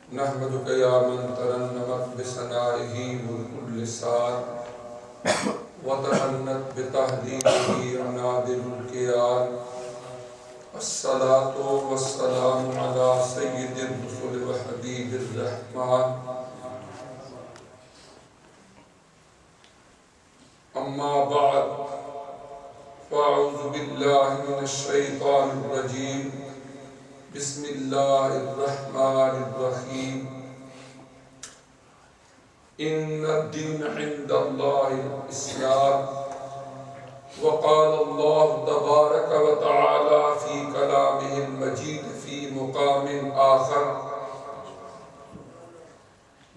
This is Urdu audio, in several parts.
نحمدک یا من ترنمت بثنائہ ملک اللسان وتحنت بتحلیلہ عنابر الکیان الصلاة والسلام علی سید الرسل وحبیب الرحمن اما بعد فاعوذ باللہ من الشیطان الرجیم بسم اللہ الرحمن الرحیم ان الدین عند اللہ الاسلام وقال اللہ تبارک وتعالی فی کلامہ المجید فی مقام آخر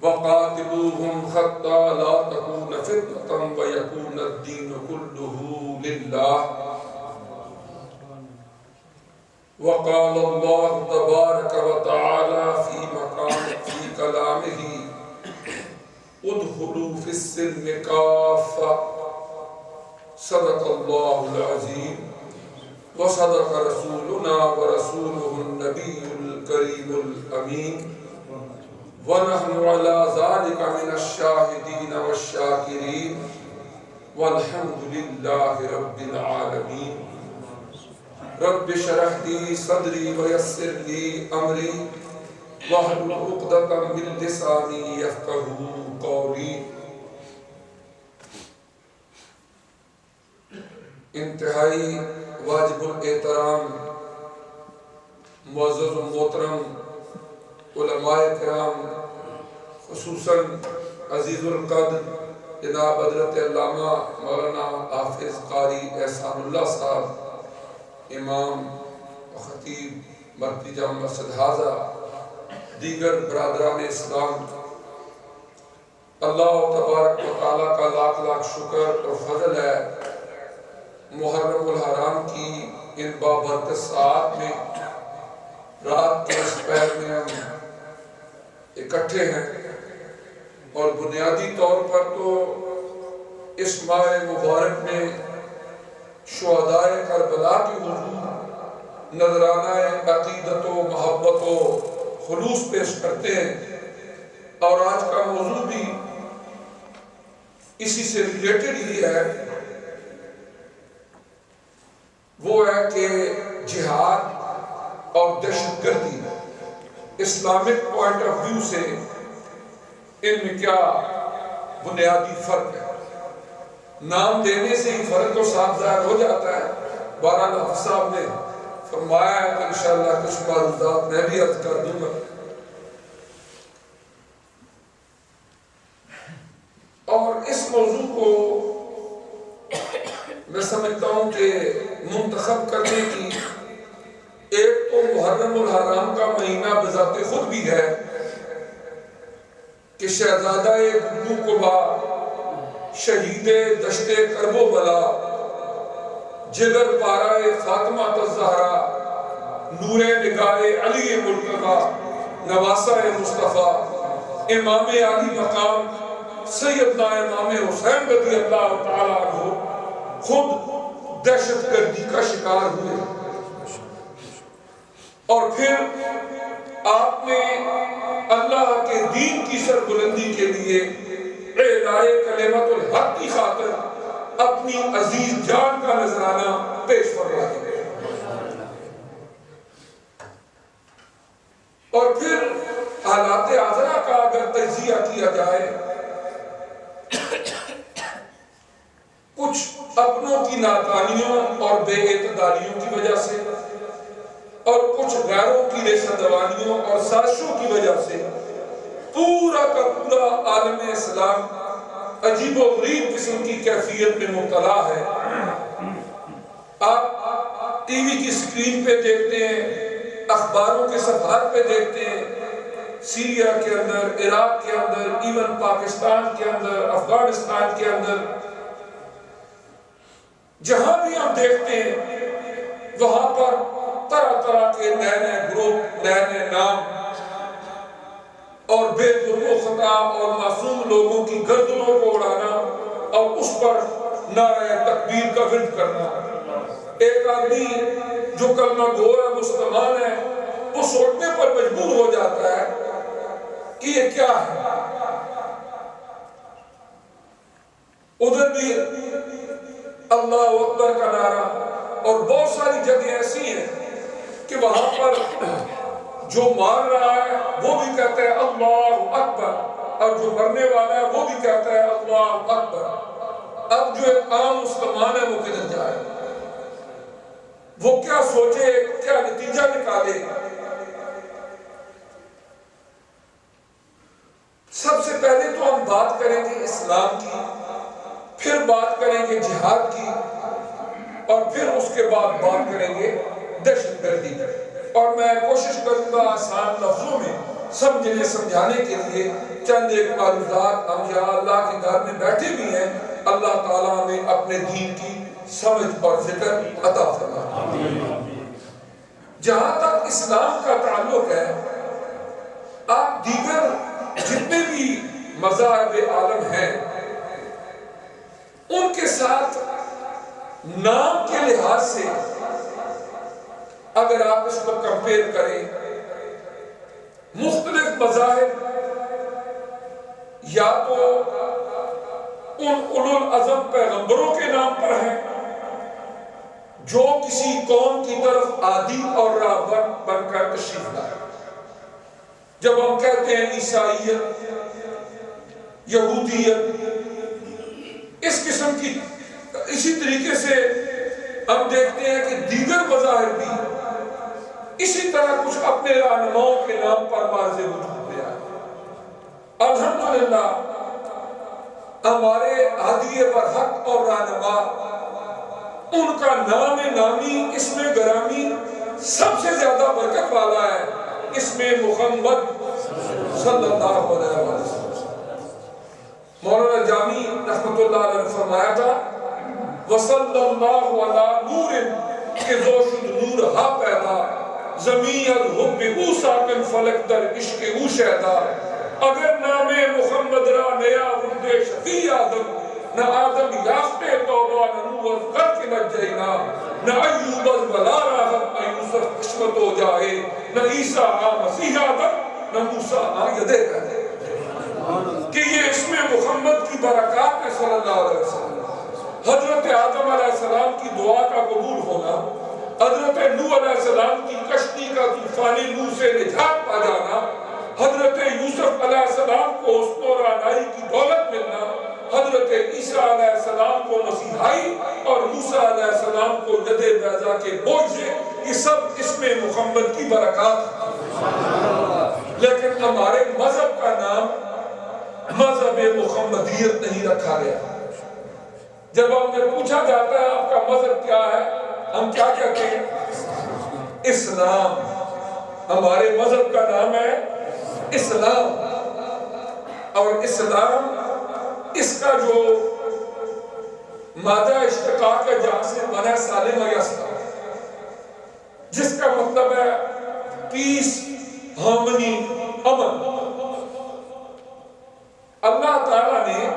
وقاتلوہم حتی لا تکون فتنة ویکون الدین کلہ للہ وقال اللہ تبارک وتعالی فی کلامہ ادخلوا فی السلم کافہ صدق اللہ العظیم وصدق رسولنا ورسولہ النبی الکریم الامین ونحن علی ذلک من الشاہدین والشاکرین والحمد للہ رب العالمین رب اشرح لی صدری ویسر لی امری واحلل عقدۃ من لسانی یفقہوا قولی انتہائی واجب الاحترام معزز و محترم علماء کرام خصوصاً عزیز القدر جناب حضرت علامہ مولانا حافظ قاری احسان اللہ صاحب امام و خطیب مرکزی جامع مسجد حاضہ دیگر برادران اسلام اللہ تبارک و تعالیٰ کا لاکھ لاکھ شکر اور فضل ہے محرم الحرام کی ان بابرکت ساعت میں رات کے اس پہر میں ہم اکٹھے ہیں اور بنیادی طور پر تو اس ماہ مبارک میں شہدائے کربلا کی حضور نذرانہ عقیدت و محبت و خلوص پیش کرتے ہیں اور آج کا موضوع بھی اسی سے ریلیٹڈ ہی ہے وہ ہے کہ جہاد اور دہشت گردی اسلامک پوائنٹ آف ویو سے ان میں کیا بنیادی فرق ہے نام دینے سے ہی فرق تو صاف ظاہر ہو جاتا ہے بہرحال حافظ صاحب نے فرمایا ہے کہ انشاءاللہ کچھ معروضات میں بھی عرض کر دوں گا اور اس موضوع کو میں سمجھتا ہوں کہ منتخب کرنے کی ایک تو محرم الحرام کا مہینہ بذات خود بھی ہے کہ شہزادہ گڈو قبا شہید دشت کرب و بلا جگر پارہ فاطمہ الزہرا نور نگاہ علی مرتضی نواسہ مصطفیٰ امام علی مقام سیدنا امام حسین رضی اللہ تعالیٰ عنہ خود دہشت گردی کا شکار ہوئے اور پھر آپ نے اللہ کے دین کی سربلندی کے لیے اعلائے کلمت الحق کی خاطر اپنی عزیز جان کا نذرانہ پیش فرمایا اور پھر حالات حاضرہ کا اگر تجزیہ کیا جائے کچھ اپنوں کی نادانیوں اور بے اعتدالیوں کی وجہ سے اور کچھ غیروں کی ریشہ دوانیوں اور سازشوں کی وجہ سے پورا کا پورا عالم اسلام عجیب و غریب قسم کی کیفیت میں مبتلا ہے آپ ٹی وی کی سکرین پہ دیکھتے ہیں اخباروں کے صفحات پہ دیکھتے ہیں سیریا کے اندر عراق کے اندر ایون پاکستان کے اندر افغانستان کے اندر جہاں بھی ہم دیکھتے ہیں وہاں پر طرح طرح کے نئے نئے گروپ نئے نئے نام اور بے جرم و خطا اور معصوم لوگوں کی گردنوں کو اڑانا اور اس پر نعرہ تکبیر کا ورد کرنا ایک آدمی جو کلمہ گو ہے مسلمان ہے وہ سوچنے پر مجبور ہو جاتا ہے کہ یہ کیا ہے. ادھر بھی اللہ اکبر کا نعرہ. اور بہت ساری جگہیں ایسی ہیں کہ وہاں پر جو مار رہا ہے وہ بھی کہتا ہے اللہ اکبر، اور جو مرنے والا ہے وہ بھی کہتا ہے اللہ اکبر. اب جو ایک عام مسلمان ہے وہ کدھر جائے، وہ کیا سوچے، کیا نتیجہ نکالے. سب سے پہلے تو ہم بات کریں گے اسلام کی، پھر بات کریں گے جہاد کی، اور پھر اس کے بعد بات کریں گے دہشت گردی. اور میں کوشش کروں گا آسان لفظوں میں سمجھنے سمجھانے کے لیے چند ایک معلومات. ہم یہاں اللہ کے گھر میں بیٹھے بھی ہیں، اللہ تعالیٰ ہمیں اپنے دین کی سمجھ اور فکر عطا فرمائے. جہاں تک اسلام کا تعلق ہے، آپ دیگر جتنے بھی مذاہب عالم ہیں ان کے ساتھ نام کے لحاظ سے اگر آپ اس کو کمپیئر کریں، مختلف مذاہب یا تو ان اولو العزم پیغمبروں کے نام پر ہیں جو کسی قوم کی طرف عادی اور راہبر بن کر تشریف لائے. جب ہم کہتے ہیں عیسائیت، یہودیت، اس قسم کی، اسی طریقے سے ہم دیکھتے ہیں کہ دیگر مذاہب بھی اسی طرح کچھ اپنے رہنماؤں کے نام پر واضح وجود میں آئے. الحمدللہ ہمارے ہادی برحق اور رہنما، ان کا نام نامی، اسم گرامی سب سے زیادہ برکت والا ہے، اسم محمد صلی اللہ علیہ وسلم. مولانا جامی رحمت اللہ علیہ نے فرمایا تھا وصلی اللہ علی نور کہ ذو شد نور ہا پیدا، زمین الحب او ساکن فلک در عشق او شہدا. اگر نام محمد را نیا ورد شفیع آدم، نہ آدم یافتے توبہ، نہ نوح غرق نجینا، نہ ایوب البلا راحت، نہ یوسف قسمت ہو جائے، نہ عیسیٰ مسیح آدم، نہ موسیٰ یدے کہتے. کہ یہ اسم محمد کی برکات ہے صلی اللہ علیہ وسلم. حضرت آدم علیہ السلام کی دعا کا قبول ہونا، حضرت نوح علیہ السلام کی کشتی کا طوفانی نور سے نجات پا جانا، حضرت یوسف علیہ السلام کو حسن و رعنائی کی دولت ملنا، حضرت عیسیٰ علیہ السلام کو مسیحائی اور موسیٰ علیہ السلام کو ید بیضا کے بوجھ سے، یہ سب اسم محمد کی برکات. لیکن ہمارے مذہب کا نام مذہب محمدیت نہیں رکھا گیا. جب ہم نے پوچھا جاتا ہے آپ کا مذہب کیا ہے، ہم کیا کہتے ہیں؟ اسلام. ہمارے مذہب کا نام ہے اسلام. اور اسلام اس کا جو مادہ اشتقاق ہے جہاں سے بنا سالم یستا، جس کا مطلب ہے پیس، ہارمنی، امن. اللہ تعالیٰ نے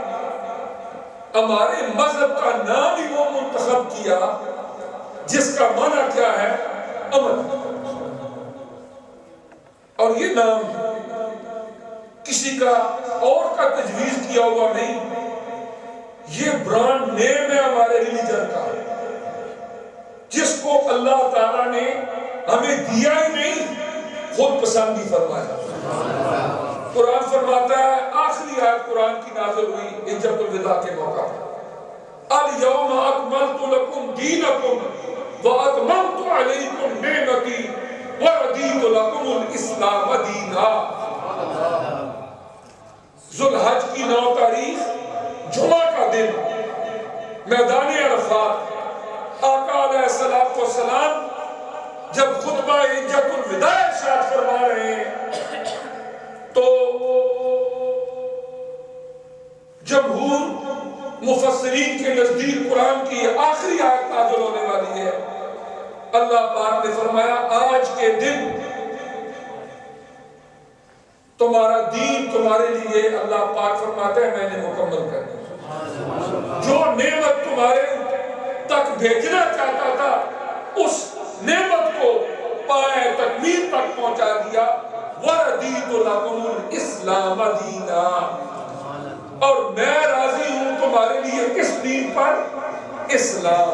ہمارے مذہب کا نام ہی وہ منتخب کیا جس کا معنی کیا ہے؟ امن. اور یہ نام کسی کا اور کا تجویز کیا ہوا نہیں، یہ برانڈ نیم ہے ہمارے ریلیجن کا، جس کو اللہ تعالیٰ نے ہمیں دیا ہی نہیں، خود پسندی فرمایا. قرآن فرماتا ہے، آخری آیت قرآن کی نازل ہوئی حجۃ الوداع کے موقع پر، الیوم اکملت لکم دینکم واتممت علیکم نعمتی وردیت لکم الاسلام دینا. ذوالحج کی 9 تاریخ جمعہ کا دن، میدان عرفات، آقا علیہ السلام جب خطبہ حجۃ الوداع ارشاد فرما رہے ہیں تو جمہور مفسرین کے نزدیک قرآن کی آخری آیت نازل ہونے والی ہے. اللہ پاک نے فرمایا آج کے دن تمہارا دین تمہارے لیے، اللہ پاک فرماتا ہے میں نے مکمل کر دیا. جو نعمت تمہارے تک بھیجنا چاہتا تھا اس نعمت کو پائے تکمیل تک پہنچا دیا. وَرَضِيتُ لَكُمُ الْإِسْلَامَ دِينًا، اور میں راضی ہوں تمہارے لیے کس دین پر؟ اسلام۔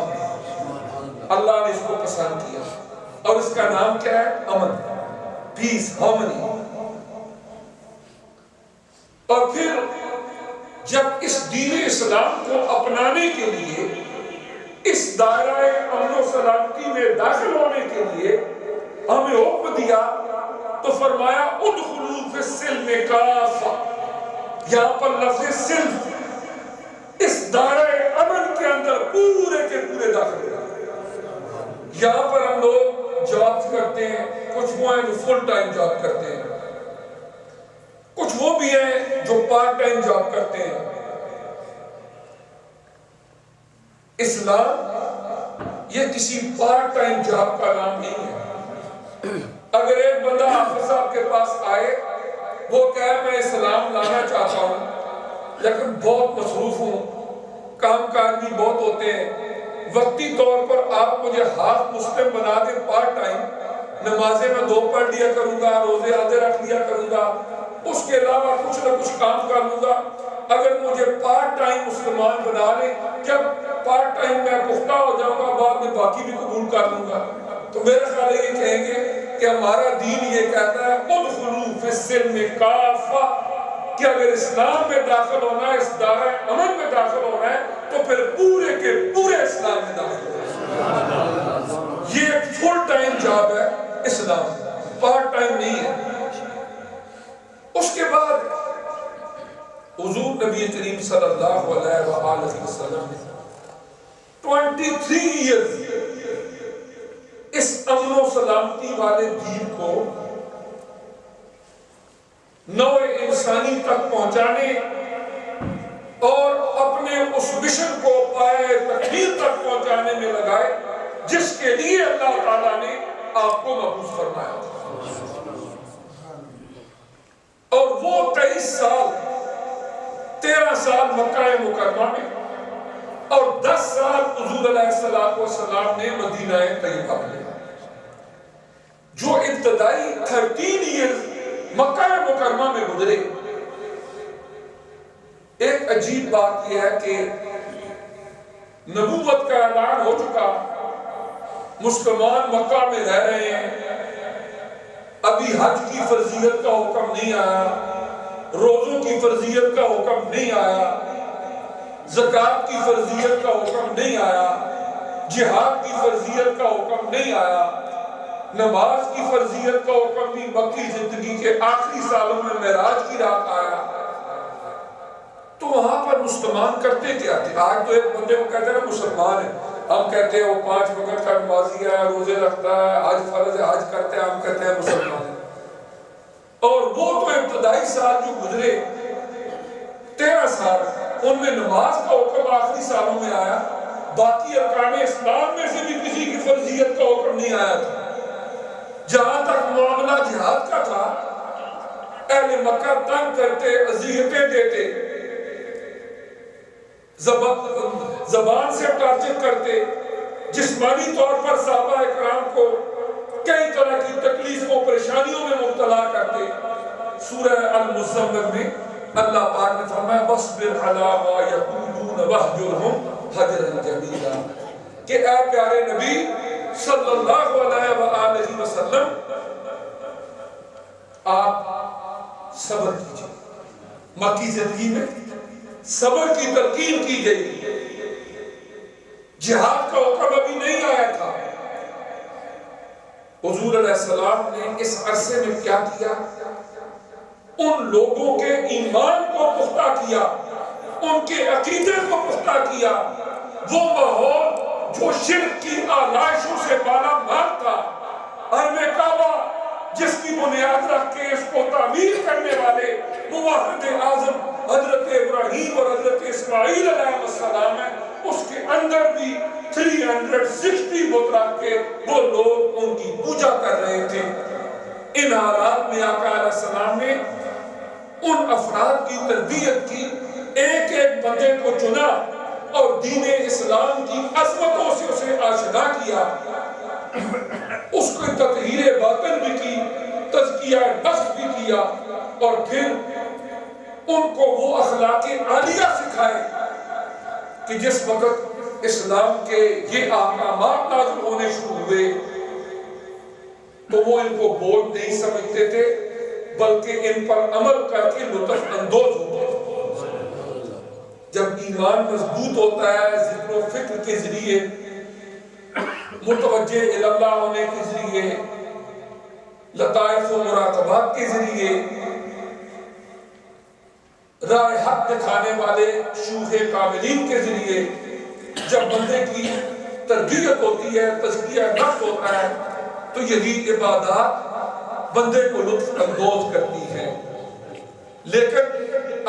اللہ نے اس کو پسند کیا، اور اس کا نام کیا ہے؟ امن، پیس، ہارمنی۔ اور پھر جب اس دین اسلام کو اپنانے کے لیے، اس دائرہ امن و سلامتی میں داخل ہونے کے لیے ہمیں حکم دیا تو فرمایا ادخلوا فی السلم کافہ۔ یہاں پر لفظ سلم اس دائرہ امن کے اندر پورے کے پورے داخل ہے۔ یہاں پر ہم لوگ جاب کرتے ہیں، کچھ وہ ہیں جو فل ٹائم جاب کرتے ہیں، کچھ وہ بھی ہیں جو پارٹ ٹائم جاب کرتے ہیں۔ اسلام یہ کسی پارٹ ٹائم جاب کا نام نہیں ہے۔ اگر ایک بندہ حافظ صاحب کے پاس آئے، وہ کہے میں اسلام لانا چاہتا ہوں لیکن بہت مصروف ہوں، کام کاج بھی بہت ہوتے ہیں، وقتی طور پر آپ مجھے ہاف مسلم بنا دیں، پارٹ ٹائم نمازیں میں 2 پڑھ لیا کروں گا، روزے آدھے رکھ لیا کروں گا، اس کے علاوہ کچھ نہ کچھ کام کر لوں گا، اگر مجھے پارٹ ٹائم مسلمان بنا لیں، جب پارٹ ٹائم میں پختہ ہو جاؤں گا بعد میں باقی بھی قبول کر لوں گا۔ تو میرے خیال یہ کہیں گے کہ ہمارا دین یہ کہتا ہے ادخلوا فی السلم کافہ، کہ اگر اسلام میں داخل ہونا ہے، اس دائرہ امن میں داخل ہونا ہے، تو پھر پورے کے پورے اسلام میں داخل ہونا ہے۔ یہ ایک فل ٹائم جاب ہے اسلام، پارٹ ٹائم نہیں ہے۔ اس کے بعد حضور نبی کریم صلی اللہ علیہ وآلہ وسلم نے 23 ایئرز اس امن و سلامتی والے دین کو نوع انسانی تک پہنچانے اور اپنے اس مشن کو پائے تکمیل تک پہنچانے میں لگائے جس کے لیے اللہ تعالیٰ نے آپ کو مبعوث فرمایا تھا۔ اور وہ 23 سال، 13 سال مکہ مکرمہ میں اور 10 سال حضور علیہ السلام نے مدینہ طیبہ میں، جو ابتدائی 13 ایئرز مکہ مکرمہ میں گزرے۔ ایک عجیب بات یہ ہے کہ نبوت کا اعلان ہو چکا، مسلمان مکہ میں رہ رہے ہیں، ابھی حج کی فرضیت کا حکم نہیں آیا، روزوں کی فرضیت کا حکم نہیں آیا، زکوٰۃ کی فرضیت کا حکم نہیں آیا، جہاد کی فرضیت کا حکم نہیں آیا، نماز کی فرضیت کا حکم بھی مکی زندگی کے آخری سالوں میں معراج کی رات آیا۔ تو وہاں پر مسلمان کرتے کیا تھے؟ آج تو ایک بندے کو کہتے ہیں مسلمان ہے، ہم کہتے ہیں وہ 5 وقت کا نمازی ہے، روزے رکھتا ہے، حج فرض ہے، حج کرتے ہیں، ہم کہتے ہیں مسلمان ہے۔ اور وہ تو ابتدائی سال جو گزرے 13 سال، ان میں نماز کا حکم آخری سالوں میں آیا، باقی ارکان اسلام میں سے بھی کسی کی فرضیت کا حکم نہیں آیا تھا۔ جہاں تک معاملہ جہاد کا تھا، اہل مکہ تنگ کرتے، اذیتیں دیتے، زبان سے ٹارچر کرتے، جسمانی طور پر صحابہ اکرام کو کئی طرح کی تکلیفوں پریشانیوں میں مبتلا کرتے۔ سورہ المزمل میں اللہ پاک نے فرمایا وَاصْبِرْ عَلَىٰ مَا يَقُولُونَ وَاهْجُرْهُمْ حَجْرًا جَمِيلًا، کہ اے پیارے نبی صلی اللہ علیہ وآلہ وسلم آپ صبر کیجئے۔ مکی زندگی میں صبر کی تلقین کی گئی، جہاد کا حکم ابھی نہیں آیا تھا۔ حضور علیہ السلام نے اس عرصے میں کیا کیا؟ ان لوگوں کے ایمان کو پختہ کیا، ان کے عقیدے کو پختہ کیا۔ وہ ماحول جو شرک کی آلائشوں سے بالا مال تھا، حرم کعبہ جس کی بنیاد رکھ کے اس کو تعمیر کرنے والے موحد اعظم حضرت ابراہیم اور حضرت اسماعیل علیہ السلام ہے، اس کے اندر بھی 360 بت رکھ کے وہ لوگ ان کی پوجا کر رہے تھے۔ ان حالات میں آقا علیہ السلام نے ان افراد کی تربیت کی، ایک ایک بندے کو چنا اور دین اسلام کی عظمتوں سے اسے آشنا کیا، اس کو تطہیر باطن بھی کی، تزکیہ نفس بھی کیا اور پھر ان کو وہ اخلاق عالیہ سکھائے کہ جس وقت اسلام کے یہ احکامات نازل ہونے شروع ہوئے تو وہ ان کو بوجھ نہیں سمجھتے تھے بلکہ ان پر عمل کر کے لطف اندوز ہوتے تھے۔ جب ایمان مضبوط ہوتا ہے ذکر و فکر کے ذریعے، متوجہ اللہ ہونے کے ذریعے، لطائف و مراقبات کے ذریعے، راہ حق دکھانے والے شیوخ کاملین کے ذریعے جب بندے کی تربیت ہوتی ہے، تزکیہ نفس ہوتا ہے، تو یہی عبادات بندے کو لطف اندوز کرتی ہیں۔ لیکن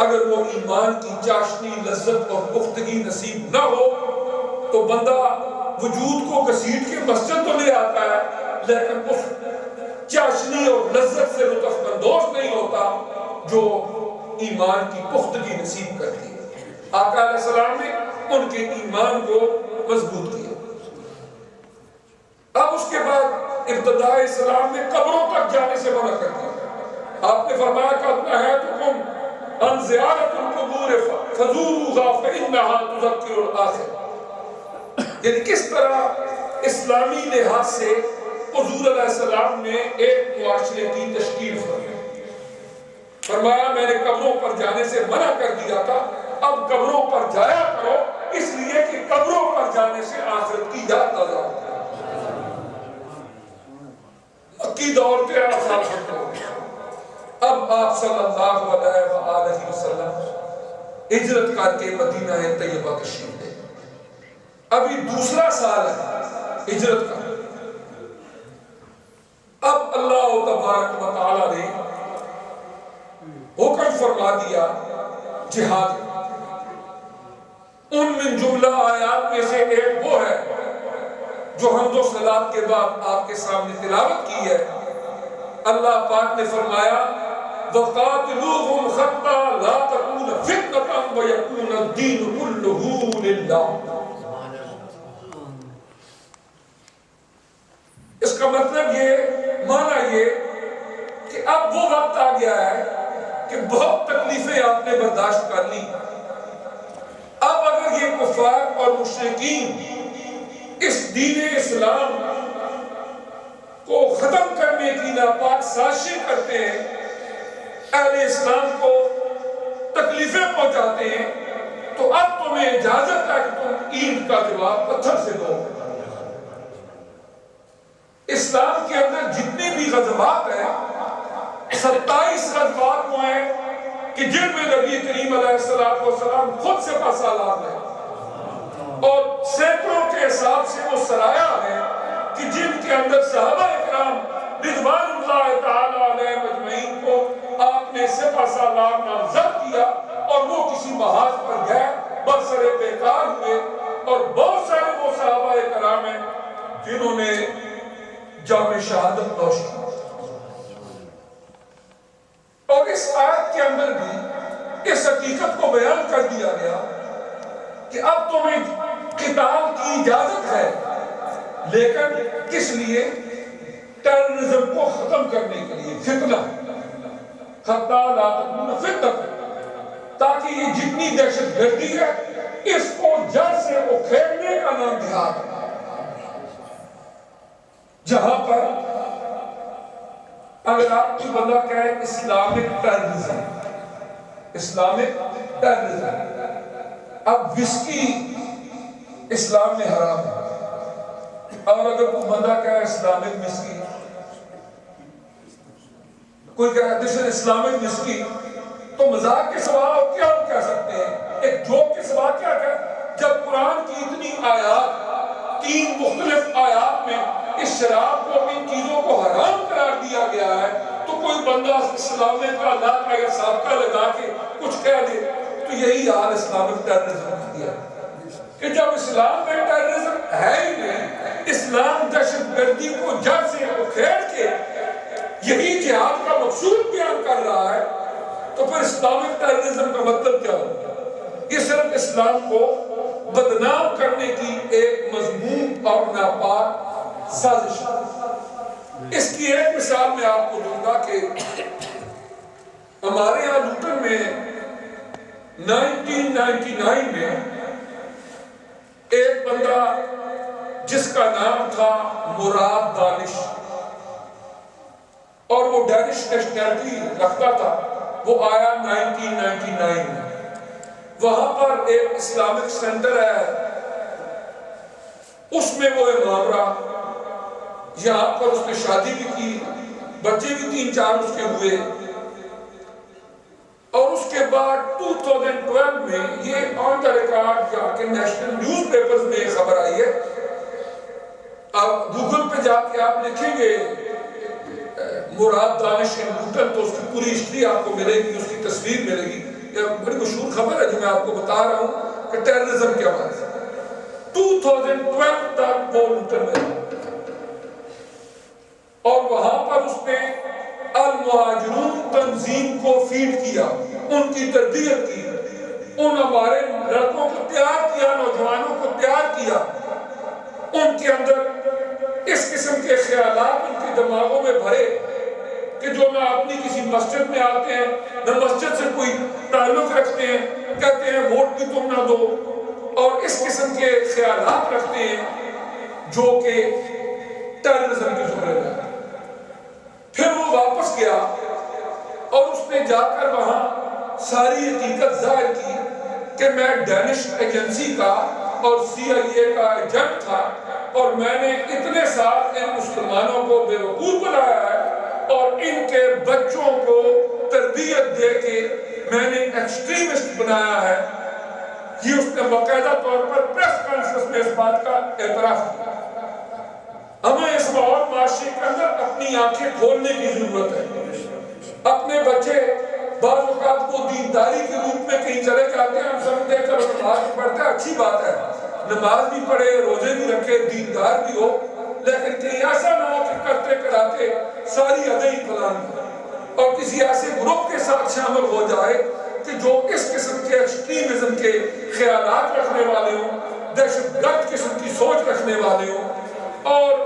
اگر وہ ایمان کی چاشنی، لذت اور پختگی نصیب نہ ہو تو بندہ وجود کو گھسیٹ کے مسجد تو لے آتا ہے لیکن اس چاشنی اور لذت سے لطف اندوز نہیں ہوتا جو ایمان کی پختگی نصیب کرتی ہے۔ آقا علیہ السلام نے ان کے ایمان کو مضبوط کیا۔ اب اس کے بعد ابتداء اسلام نے قبروں تک جانے سے منع کر دیا۔ آپ نے فرمایا کہ نہیتکم عن زیارت القبور فزوروها فإنها تذکر الآخرہ، یعنی کس طرح اسلامی لحاظ سے حضور علیہ السلام نے ایک معاشرے کی تشکیل فرمایا میں نے قبروں پر جانے سے منع کر دیا تھا، اب قبروں پر جایا کرو، اس لیے کہ قبروں پر جانے سے آخرت کی یاد تازہ ہوتی ہے۔ مکی دور کے 8 سال ختم ہو گئے، اب آپ صلی اللہ علیہ وآلہ وسلم ہجرت کر کے مدینہ طیبہ تشریف لے۔ ابھی دوسرا سال ہے ہجرت کا۔ اب اللہ تبارک و تعالی نے حکم فرما دیا جہاد۔ ان من جملہ آیات میں سے ایک وہ ہے جو حمد و صلات کے بعد آپ کے سامنے تلاوت کی ہے۔ اللہ پاک نے فرمایا وَقَاتِلُوهُمْ حَتَّى لَا تَكُونَ فِتْنَةً وَيَكُونَ الدِّينُ كُلُّهُ لِلَّهِ۔ اس کا مطلب یہ، معنی یہ کہ اب وہ وقت آ گیا ہے کہ بہت تکلیفیں آپ نے برداشت کر لی، اب اگر یہ کفار اور مشرکین اس دین اسلام کو ختم کرنے کی ناپاک سازشیں کرتے ہیں، اہل اسلام کو تکلیفیں پہنچاتے ہیں، تو اب تمہیں اجازت ہے کہ تم اینٹ کا جواب پتھر سے دو۔ اسلام کے اندر جتنے بھی غزوات ہیں 27 غزوات وہ ہیں کہ جن میں نبی کریم علیہ السلام خود سپہ سالار ہیں، اور سینکڑوں کے حساب سے وہ سرایہ ہیں کہ جن کے اندر صحابہ اکرام رضوان اللہ تعالی علیہ مجمعین کو آپ نے سپہ سالار نامزد کیا اور وہ کسی محاذ پر گئے، برسر بیکار ہوئے، اور بہت سارے وہ صحابہ اکرام ہیں جنہوں نے جام شہادت نوش کی۔ اور اس آیت کے اندر بھی اس حقیقت کو بیان کر دیا گیا کہ اب تمہیں قتال کی اجازت ہے، لیکن کس لیے؟ ٹیررزم کو ختم کرنے کے لیے، فتنہ حتی لا تکون فتنہ، تاکہ یہ جتنی دہشت گردی ہے اس کو جڑ سے اکھیڑنے کا نام جہاد ہے۔ جہاں پر اگر آپ کی بندہ کہے اسلامک ٹیررزم، اسلامک ٹیررزم، اب وسکی اسلام میں حرام ہے، اور اگر کوئی بندہ کہے اسلامک وسکی، کوئی کہے دس از اسلامک وسکی، تو مذاق کے سوا اور کیا ہم کہہ سکتے ہیں؟ ایک جوک کے سوا کیا کہہ؟ جب قرآن کی اتنی آیات، 3 مختلف آیات میں اس شراب کو، ان چیزوں کو حرام قرار دیا گیا ہے، تو کوئی بندہ اسلام کا اللہ کا یا سابقہ لگا کے کچھ کہہ دے تو یہی حال اسلامک ٹیررزم کا دیا کہ جب اسلام میں ٹیررزم ہے ہی نہیں، اسلام دہشت گردی کو جڑ سے اکھیڑ کے یہی جہاد کا مقصود بیان کر رہا ہے، تو پھر اسلامک ٹیررزم کا مطلب کیا ہوگا؟ یہ صرف اسلام کو بدنام کرنے کی ایک مضمون اور ناپاک سازش ہے۔ اس کی ایک مثال میں آپ کو دوں گا کہ ہمارے یہاں لوٹن میں 1999 میں ایک بندہ جس کا نام تھا مراد دانش، اور وہ ڈینش نیشنلٹی رکھتا تھا، وہ آیا 1999 میں۔ وہاں پر ایک اسلامک سینٹر ہے، اس میں وہ امام رہا۔ یہاں پر اس نے شادی بھی کی، بچے بھی 3-4 اس کے ہوئے، اور اس کے بعد 2012 میں یہ آن دا ریکارڈ جا کے نیشنل نیوز پیپرز میں یہ خبر آئی ہے۔ اب گوگل پہ جا کے آپ لکھیں گے مراد دانش ان لوٹن تو اس کی پوری ہسٹری آپ کو ملے گی، اس کی تصویر ملے گی۔ یہ بڑی مشہور خبر ہے جو میں آپ کو بتا رہا ہوں کہ ٹیررزم کیا بات ہے۔ 2012 تک وہ لوٹن میں اور وہاں پر اس نے المہاجرون تنظیم کو فیڈ کیا، ان کی تربیت کی، ان ہمارے لڑکوں کو تیار کیا، نوجوانوں کو تیار کیا، ان کے اندر اس قسم کے خیالات ان کے دماغوں میں بھرے کہ جو نہ اپنی کسی مسجد میں آتے ہیں، نہ مسجد سے کوئی تعلق رکھتے ہیں، کہتے ہیں ووٹ بھی تم نہ دو، اور اس قسم کے خیالات رکھتے ہیں جو کہ ٹیررزم کے زمرے میں۔ پھر وہ واپس گیا اور اس نے جا کر وہاں ساری حقیقت ظاہر کی کہ میں ڈینش ایجنسی کا اور CIA کا ایجنٹ تھا، اور میں نے اتنے سال ان مسلمانوں کو بے وقوف بنایا ہے اور ان کے بچوں کو تربیت دے کے میں نے ایکسٹریمسٹ بنایا ہے۔ یہ اس نے باقاعدہ طور پر پریس کانفرنس میں اس بات کا اعتراف کیا۔ ہمیں اس ماحول معاشرے کے اندر اپنی آنکھیں کھولنے کی ضرورت ہے۔ اپنے بچے بعض اوقات کو دینداری کے روپ میں کہیں چلے جاتے ہیں، ہم سمجھتے ہیں چلو نماز بھی پڑھتے ہیں، اچھی بات ہے، نماز بھی پڑھے، روزے بھی رکھے، دیندار بھی ہو، لیکن کہیں ایسا نہ ہو کہ کرتے کراتے ساری حدیں ہی پلان اور کسی ایسے گروپ کے ساتھ شامل ہو جائے کہ جو اس قسم کے ایکسٹریمزم کے خیالات رکھنے والے ہوں، دہشت گرد قسم کی سوچ رکھنے والے ہوں، اور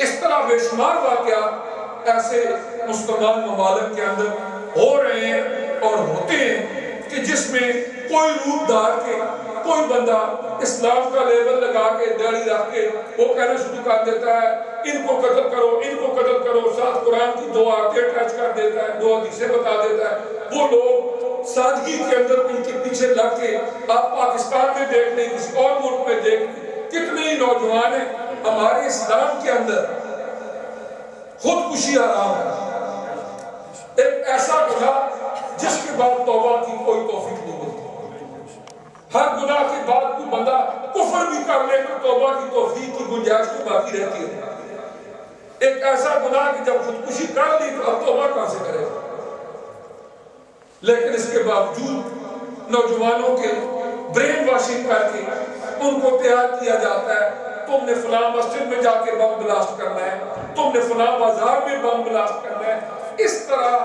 اس طرح بے شمار واقعات ایسے مسلمان ممالک کے اندر ہو رہے ہیں اور ہوتے ہیں کہ جس میں کوئی روپ دار کے کوئی بندہ اسلام کا لیبل لگا کے داڑھی رکھ کے وہ کہنا شروع کر دیتا ہے ان کو قتل کرو، ان کو قتل کرو، ساتھ قرآن کی 2 آیتیں اٹیچ کر دیتا ہے، 2 حدیثیں بتا دیتا ہے۔ وہ لوگ سادگی کے اندر ان کے پیچھے لگ کے آپ پاکستان میں دیکھ لیں، کسی اور ملک میں دیکھ لیں، کتنے ہی نوجوان ہیں ہمارے اسلام کے اندر خودکشی حرام ہے، ایک ایسا گناہ جس کے بعد توبہ کی کوئی توفیق نہیں ملتی۔ ہر گناہ کے بعد کوئی بندہ کفر بھی کر لے تو توبہ کی توفیق کی گنجائش تو باقی رہتی ہے۔ ایک ایسا گناہ کہ جب خودکشی کر لی تو اب توبہ کہاں سے کرے گا؟ لیکن اس کے باوجود نوجوانوں کے برین واشنگ کر کے ان کو تیار کیا جاتا ہے، تم نے فلاں مسجد میں جا کے بم بلاسٹ کرنا ہے، تم نے فلاں بازار میں بم بلاسٹ کرنا ہے۔ اس طرح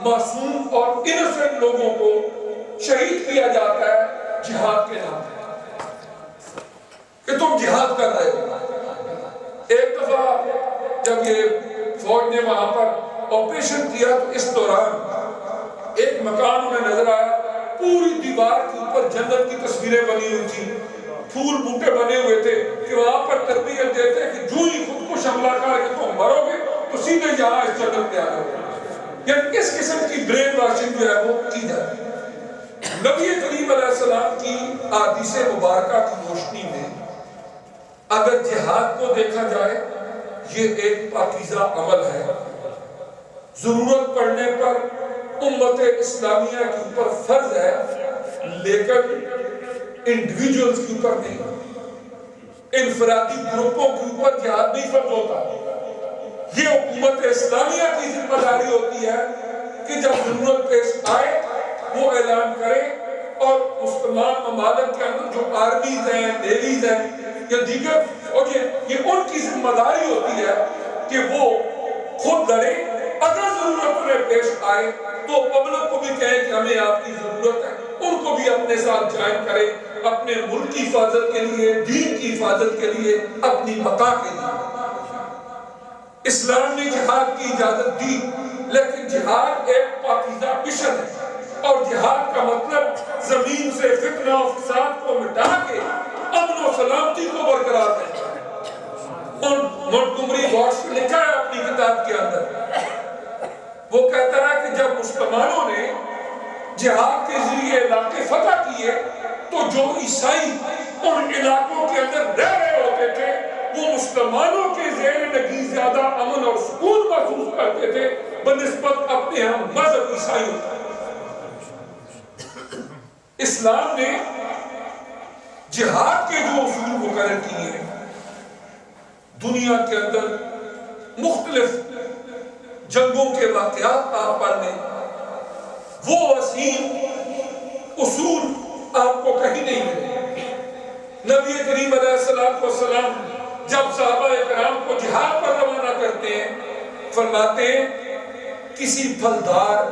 معصوم اور انسنٹ لوگوں کو شہید کیا جاتا ہے جہاد کے نام پہ کہ تم جہاد کر رہے ہو۔ ایک دفعہ جب یہ فوج نے وہاں پر آپریشن کیا تو اس دوران ایک مکان انہیں نظر آیا، پوری دیوار کے اوپر جنت کی تصویریں بنی ہوئی تھی، پھول بوٹے بنے ہوئے تھے کہ وہاں پر تربیت دیتے ہیں کہ جو ہی خود کو حملہ کر کے تم مرو گے تو سیدھے یہاں اس جنت پہ آ جاؤ گے۔ یعنی اس قسم کی برین واشنگ جو ہے وہ کی جاتی ہے۔ نبی کریم علیہ السلام کی احادیث مبارکہ کی روشنی میں اگر جہاد کو دیکھا جائے یہ ایک پاکیزہ عمل ہے، ضرورت پڑنے پر امت اسلامیہ کے اوپر فرض ہے، لیکن انڈیویجولز کے اوپر نہیں، انفرادی گروپوں کے اوپر جہاد نہیں فرض ہوتا۔ یہ حکومت اسلامیہ کی ذمہ داری ہوتی ہے کہ جب ضرورت پیش آئے وہ اعلان کرے، اور مسلمان ممالک کے اندر جو آرمیز ہیں، نیویز ہیں یا دیگر فوجیں، یہ ان کی ذمہ داری ہوتی ہے کہ وہ خود لڑے، اگر ضرورت انہیں پیش آئے تو پبلک کو بھی کہیں کہ ہمیں آپ کی ضرورت ہے، ان کو بھی اپنے ساتھ جوائن کرے، اپنے ملک کی حفاظت کے لیے، دین کی حفاظت کے لیے، اپنی بقا کے لیے۔ اسلام نے جہاد کی اجازت دی، لیکن جہاد ایک پاکیزہ مشن ہے، اور جہاد کا مطلب زمین سے فتنہ و فساد کو مٹا کے امن و سلامتی کو برقرار رکھنا ہے۔ مونٹگومری بوش نے لکھا ہے اپنی کتاب کے اندر، وہ کہتا ہے کہ جب مسلمانوں نے جہاد کے ذریعے علاقے فتح کیے تو جو عیسائی ان علاقوں کے اندر رہ رہے ہوتے تھے وہ مسلمانوں کے زیر نگین زیادہ امن اور سکون محسوس کرتے تھے بنسبت اپنے ہم مذہب عیسائیوں کا۔ اسلام نے جہاد کے جو اصول مقرر کیے ہیں، دنیا کے اندر مختلف جنگوں کے واقعات آپ پڑھ لیں، وہ وسیع اصول آپ کو کہیں نہیں ملے۔ نبی کریم علیہ السلام جب صحابہ کرام کو جہاد پر روانہ کرتے ہیں، فرماتے ہیں کسی پھلدار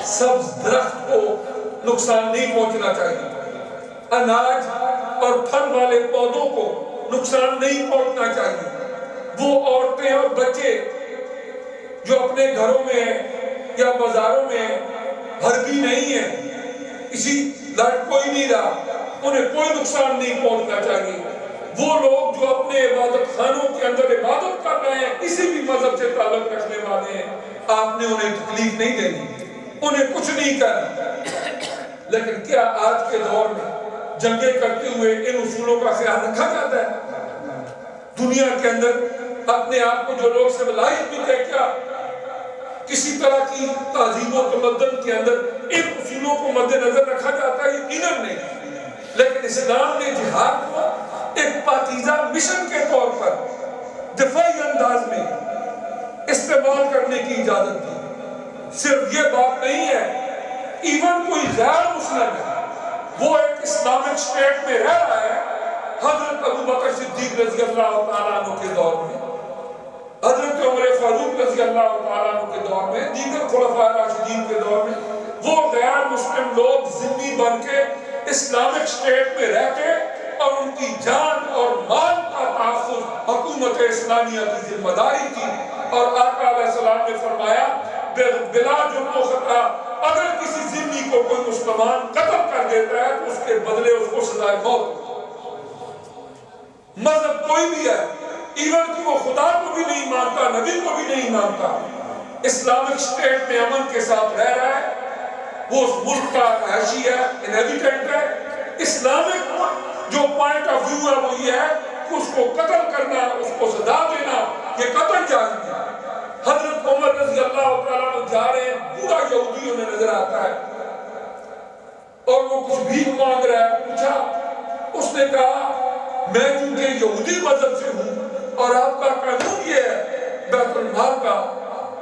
سبز درخت کو نقصان نہیں پہنچنا چاہیے، اناج اور پھل والے پودوں کو نقصان نہیں پہنچنا چاہیے۔ وہ عورتیں اور بچے جو اپنے گھروں میں یا بازاروں میں حربی نہیں ہیں، کسی لڑ کوئی نہیں رہا، انہیں کوئی نقصان نہیں پہنچنا چاہیے۔ وہ لوگ جو اپنے عبادت خانوں کے اندر عبادت کر رہے ہیں، کسی بھی مذہب سے تعلق رکھنے والے ہیں، آپ نے انہیں تکلیف نہیں دینی، انہیں کچھ نہیں کرنا۔ لیکن کیا آج کے دور میں جنگیں کرتے ہوئے ان اصولوں کا خیال رکھا جاتا ہے؟ دنیا کے اندر اپنے آپ کو جو لوگ سویلائز بھی کہتے ہیں، کیا کسی طرح کی تہذیب و تمدن کے اندر ان اصولوں کو مد نظر رکھا جاتا ہے؟ یقیناً نہیں۔ لیکن اسلام نے جہاد کو ایک پاکیزہ مشن کے طور پر دفاعی انداز میں استعمال کرنے کی اجازت دی۔ صرف یہ بات نہیں ہے، ایون کوئی غیر مسلم ہے، وہ ایک اسلامک اسٹیٹ میں رہ رہا ہے، حضرت ابو بکر صدیق رضی اللہ تعالیٰ عنہ کے دور میں، حضرت عمر فاروق رضی اللہ تعالیٰ عنہ کے دور میں، دیگر خلفاء راشدین کے دور میں، وہ غیر مسلم لوگ ذمہ بن کے اسلامک اسٹیٹ میں رہ کے اور ان کی جان اور مال کا تحفظ حکومت اسلامیہ کی ذمہ داری تھی۔ اور آقا علیہ السلام نے فرمایا بلا جرم و خطا اگر کسی ذمہ کو کوئی مسلمان قتل کر دیتا ہے تو اس کے بدلے اس کو سزائے موت۔ مذہب کوئی بھی ہے، ایون کہ وہ خدا کو بھی نہیں مانتا، نبی کو بھی نہیں مانتا، اسلامک اسٹیٹ میں امن کے ساتھ رہ رہا ہے، وہ اس ملک کا رہائشی ہے، انہیبیٹنٹ ہے۔ اسلامک جو پوائنٹ آف ویو ہے وہ یہ ہے کہ اس کو قتل کرنا، اس کو سزا دینا، یہ قتل جائز ہے۔ حضرت عمر رضی اللہ تعالیٰ عنہ جا رہے ہیں، بوڑھا یہودی انہیں نظر آتا ہے اور وہ کچھ بھیک مانگ رہا ہے، پوچھا، اس نے کہا میں چونکہ یہودی مذہب سے ہوں اور آپ کا قانون یہ ہے بیت المال کا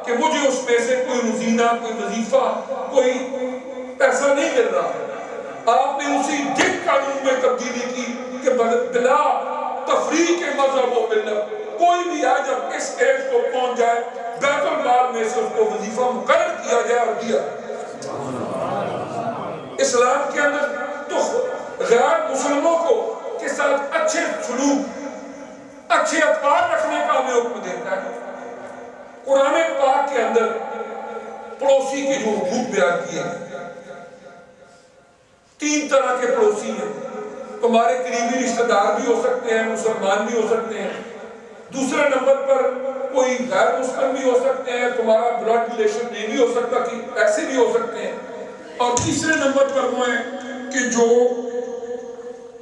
کہ مجھے اس میں سے کوئی روزینہ، کوئی وظیفہ، کوئی پیسہ نہیں مل رہا۔ آپ نے اسی دن قانون میں تبدیلی کی کہ بلا تفریق کے مذہب و ملت کوئی بھی آج جب اس ایج کو پہنچ جائے بیت المال میں سے اس کو وظیفہ مقرر کیا جائے اور دیا۔ اسلام کے اندر تو غیر مسلموں کو کے ساتھ اچھے سلوک، اچھے اطوار رکھنے کا ہمیں حکم دیتا ہے۔ قرآن پاک کے اندر پڑوسی کے جو حقوق بیان کیے ہیں، 3 طرح کے پڑوسی ہیں۔ تمہارے قریبی رشتہ دار بھی ہو سکتے ہیں، مسلمان بھی ہو سکتے ہیں، دوسرے نمبر پر کوئی غیر مسلم بھی ہو سکتے ہیں، تمہارا بلڈ ریلیشن نہیں بھی ہو سکتا کہ ایسے بھی ہو سکتے ہیں، اور تیسرے نمبر پر وہ ہیں کہ جو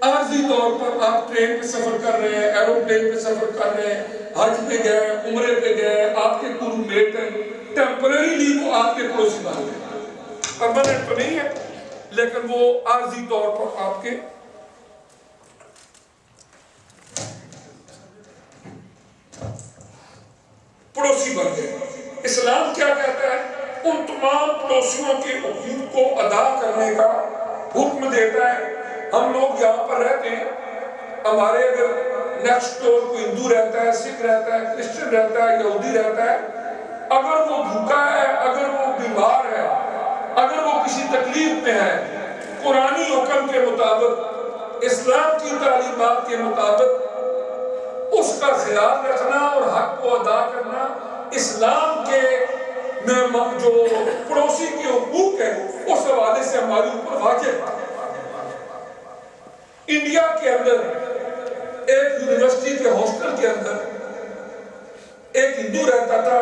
عارضی طور پر آپ ٹرین پہ سفر کر رہے ہیں، ایروپلین پہ سفر کر رہے ہیں، حج پہ گئے، عمرے پہ گئے، آپ کے روم میٹ ہیں، ٹیمپریریلی وہ آپ کے پڑوسی بن گئے، پرماننٹ تو نہیں ہے لیکن وہ عارضی طور پر آپ کے پڑوسی بن گئے۔ اسلام کیا کہتا ہے؟ ان تمام پڑوسیوں کے حقوق کو ادا کرنے کا حکم دیتا ہے۔ ہم لوگ یہاں پر رہتے ہیں، ہمارے اگر نیکسٹ ڈور کوئی ہندو رہتا ہے، سکھ رہتا ہے، کرسچن رہتا ہے، یہودی رہتا ہے، اگر وہ بھوکا ہے، اگر وہ بیمار ہے، اگر وہ کسی تکلیف میں ہے، قرآنی حکم کے مطابق، اسلام کی تعلیمات کے مطابق اس کا خیال رکھنا اور حق کو ادا کرنا اسلام کے جو پڑوسی کے حقوق ہے اس حوالے سے ہمارے اوپر واجب ہے۔ انڈیا کے اندر ایک یونیورسٹی کے ہاسٹل کے اندر ایک ہندو رہتا تھا،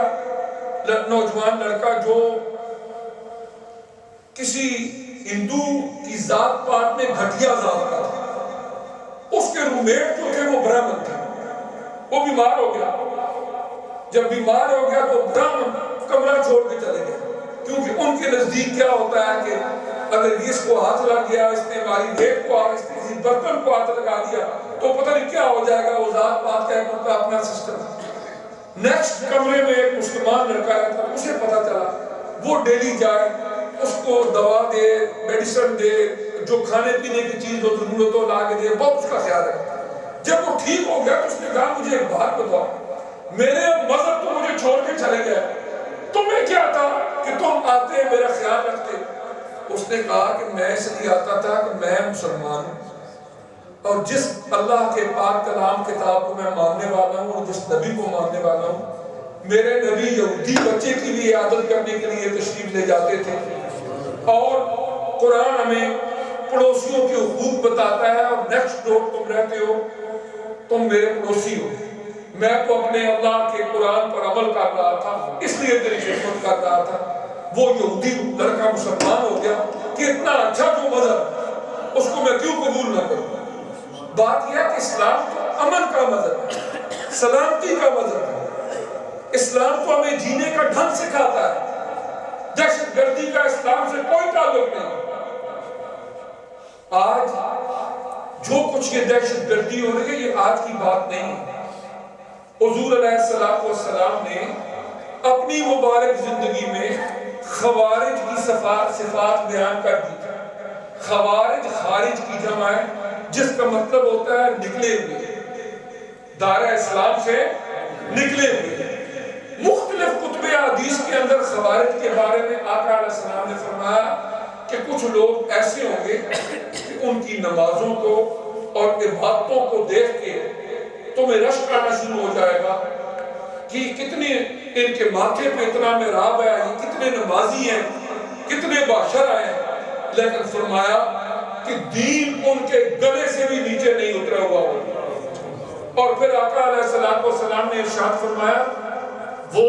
نوجوان لڑکا جو کسی ہندو کی ذات پات میں گھٹیا ذات کا تھا۔ اس کے رومیٹ جو تھے وہ برہمن تھے۔ وہ بیمار ہو گیا، جب بیمار ہو گیا تو برہمن کمرہ چھوڑ کے چلے گئے، کیونکہ ان کے نزدیک کیا ہوتا ہے کہ اگر اس کو ہاتھ لگ گیا، اس نے ہماری ریت کو اس نے کسی برتن کو ہاتھ لگا دیا تو پتہ نہیں کیا ہو جائے گا۔ وہ ذات پات کا ان کا اپنا سسٹم ہے۔ نیکسٹ کمرے میں ایک مسلمان لڑکا رہتا، اسے پتا چلا، وہ ڈیلی جائے، اس کو دوا دے، میڈیسن دے، جو کھانے پینے کی چیز ہو ضرورت ہو لا کے دے، بہت اس کا خیال رکھتا۔ جب وہ ٹھیک ہو گیا تو اس نے کہا مجھے ایک بات بتاؤ، میرے مذہب تو مجھے چھوڑ کے چلے گئے، تمہیں کیا تھا کہ تم آتے میرا خیال رکھتے؟ اس نے کہا کہ میں اس لیے آتا تھا کہ میں مسلمان ہوں اور جس اللہ کے پاک کلام کتاب کو میں ماننے والا ہوں اور جس نبی کو ماننے والا ہوں، میرے نبی یہودی بچے کی بھی عادت کرنے کے لیے تشریف لے جاتے تھے، اور قرآن ہمیں پڑوسیوں کے حقوق بتاتا ہے، اور نیکسٹ ڈور تم رہتے ہو، تم میرے پڑوسی ہو۔ میں تو اپنے اللہ کے قرآن پر عمل کر رہا تھا، اس لیے تیری خدمت کر رہا تھا۔ وہ یہودی لڑکا مسلمان ہو گیا کہ اتنا اچھا جو مذہب، اس کو میں کیوں قبول نہ کروں؟ بات یہ ہے کہ اسلام تو امن کا مذہب ہے، سلامتی کا مذہب ہے۔ اسلام تو ہمیں جینے کا ڈھنگ سکھاتا ہے، دہشت گردی کا اسلام سے کوئی تعلق نہیں۔ آج جو کچھ یہ دہشت گردی ہو رہی ہے یہ آج کی بات نہیں ہے۔ حضور علیہ السلام نے اپنی مبارک زندگی میں خوارج کی صفات بیان کر دی۔ خوارج خارج کی جمع ہے، جس کا مطلب ہوتا ہے نکلے ہوئے، دائرہ اسلام سے نکلے ہوئے۔ مختلف کتب حدیث کے اندر خوارج کے بارے میں آقا علیہ السلام نے فرمایا کہ کچھ لوگ ایسے ہوں گے کہ ان کی نمازوں کو اور عبادتوں کو دیکھ کے تمہیں رشک آنا شروع ہو جائے گا کہ کتنے ان کے ماتھے پہ اتنا محراب ہے، یہ کتنے نمازی ہیں، کتنے باشر ہیں، لیکن فرمایا کہ دین ان کے گلے سے بھی نیچے نہیں اترا ہوا ہوگا۔ اور پھر آقا علیہ السلام نے ارشاد فرمایا وہ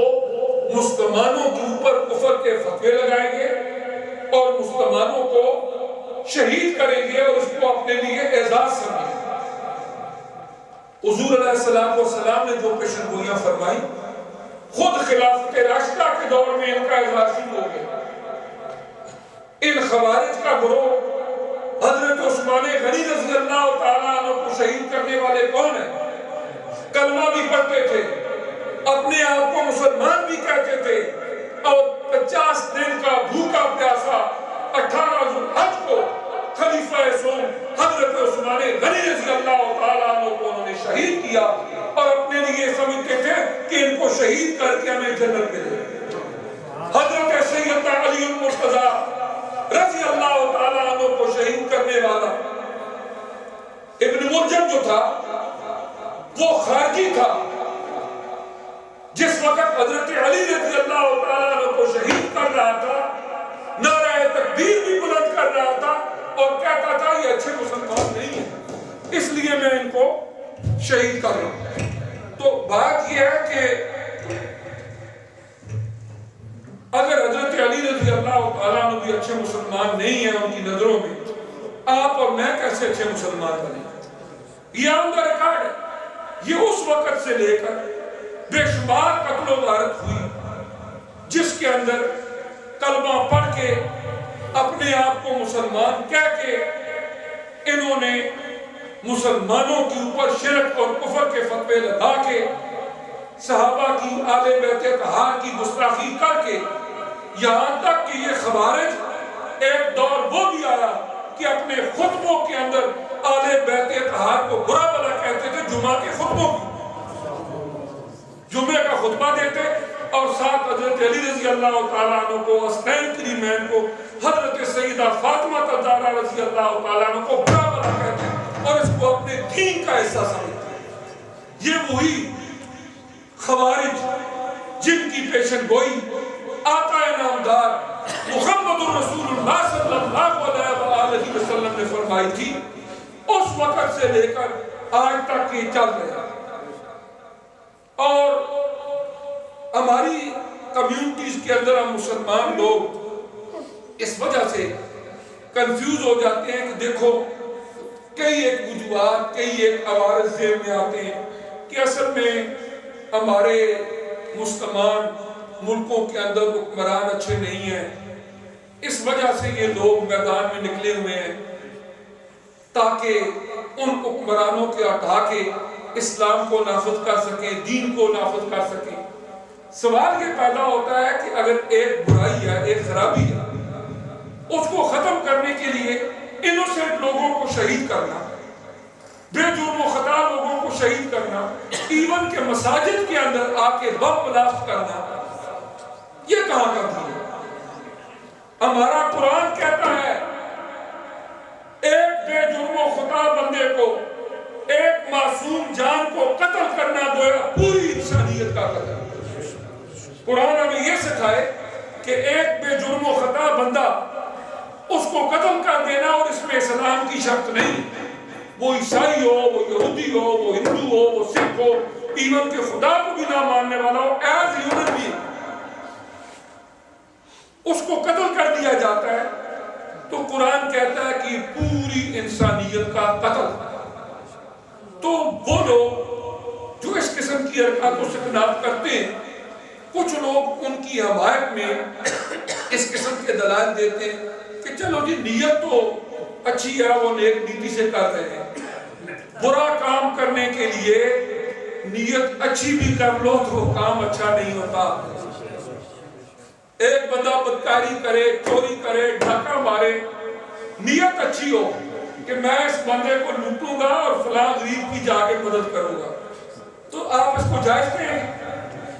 مسلمانوں کے اوپر کفر کے فتوے لگائیں گے اور مسلمانوں کو شہید کریں گے اور اس کو اپنے لیے اعزاز سمجھیں گے۔ حضور علیہ السلام نے جو پیشن گوئیاں فرمائی، خود خلافت راشدہ کے دور میں ان کا اعزاز شروع ہو گیا۔ ان خوارج کا گروہ حضرت عثمان غنی رضی اللہ تعالیٰ عنہ کو شہید کرنے والے کون ہیں؟ کلمہ بھی پڑھتے تھے، اپنے آپ کو مسلمان بھی کہتے تھے، اور 50 دن کا بھوکا پیاسا 18 ذوالحج کو خلیفہ سوم حضرت عثمان غنی رضی اللہ تعالیٰ عنہ کو انہوں نے شہید کیا، اور اپنے لیے سمجھتے تھے کہ ان کو شہید کر کے ہمیں جنت ملے۔ حضرت سیدنا علی المرتضی رضی اللہ تعالیٰ عنہ کو شہید کرنے والا ابن ملجم جو تھا وہ خارجی تھا، جس وقت حضرت علی رضی اللہ تعالیٰ عنہ کو شہید کر رہا تھا، نعرہ تکبیر بھی بلند کر رہا تھا اور کہتا تھا یہ اچھے مسلمان نہیں ہیں، اس لیے میں ان کو شہید کر رہا ہوں۔ تو بات یہ ہے کہ اگر حضرت علی رضی اللہ تعالیٰ عنہ بھی اچھے مسلمان نہیں ہیں ان کی نظروں میں، آپ اور میں کیسے اچھے مسلمان بنیں؟ یہ آن دا ریکارڈ ہے۔ یہ اس وقت سے لے کر بے شمار قتل و غارت ہوئی جس کے اندر کلمہ پڑھ کے اپنے آپ کو مسلمان کہہ کے انہوں نے مسلمانوں کے اوپر شرک اور کفر کے فتوے لگا کے صحابہ کی آل بیت اطہار کی گستاخی کر کے، یہاں تک کہ یہ خوارج ایک دور وہ بھی آیا کہ اپنے خطبوں کے اندر آل بیت اطہار کو برا بلا کہتے تھے، جمعہ کے خطبوں کی، جمعہ کا خطبہ دیتے اور ساتھ حضرت علی رضی اللہ تعالیٰ عنہ کو، حسنین کریمین کو، حضرت سیدہ فاطمہ الزہرا رضی اللہ تعالیٰ عنہ کو برا بلا کہتے اور اس کو اپنے دین کا حصہ سمجھتے۔ یہ وہی خوارج جن کی پیشن گوئی آپ نامدار محمد رسول اللہ صلی اللہ علیہ وسلم نے فرمائی تھی، اس وقت سے لے کر آج تک یہ چل رہا ہے۔ اور ہماری کمیونٹیز کے اندر ہم مسلمان لوگ اس وجہ سے کنفیوز ہو جاتے ہیں کہ دیکھو کئی ایک وجوہات، کئی ایک عوارض ذہن میں آتے ہیں کہ اصل میں ہمارے مسلمان ملکوں کے اندر حکمران اچھے نہیں ہیں، اس وجہ سے یہ لوگ میدان میں نکلے ہوئے ہیں تاکہ ان حکمرانوں کے ہٹا کے اسلام کو نافذ کر سکیں، دین کو نافذ کر سکیں۔ سوال یہ پیدا ہوتا ہے کہ اگر ایک برائی ہے، ایک خرابی ہے، اس کو ختم کرنے کے لیے انوسنٹ لوگوں کو شہید کرنا، بے جرم و خطا لوگوں کو شہید کرنا، ایون کہ مساجد کے اندر آ کے بم بلاسٹ کرنا، یہ کہاں کا دین ہے؟ ہمارا قرآن کہتا ہے ایک بے جرم و خطا بندے کو، ایک معصوم جان کو قتل کرنا گویا پوری انسانیت کا قتل۔ قرآن ہمیں یہ سکھائے کہ ایک بے جرم و خطا بندہ، اس کو قتل کر دینا، اور اس میں اسلام کی شرط نہیں، وہ عیسائی ہو، وہ یہودی ہو، وہ ہندو ہو، وہ سکھ ہو، ایون کہ خدا کو بھی نہ ماننے والا ہو، ایز ہیومن بینگ اس کو قتل کر دیا جاتا ہے، تو قرآن کہتا ہے کہ پوری انسانیت کا قتل۔ تو وہ لوگ جو اس قسم کی حرکات کو سکنات کرتے ہیں، کچھ لوگ ان کی حمایت میں اس قسم کے دلائل دیتے ہیں کہ چلو جی نیت تو اچھی ہے، وہ نیک نیتی سے کر رہے ہیں، برا کام کرنے کے لیے نیت اچھی بھی کر لو تو کام اچھا نہیں ہوتا۔ ایک بندہ بدکاری کرے، چوری کرے، ڈھاکہ مارے، نیت اچھی ہو کہ میں اس بندے کو لوٹوں گا اور فلاں غریب کی جا کے مدد کروں گا، تو آپ اس کو جائز کہیں؟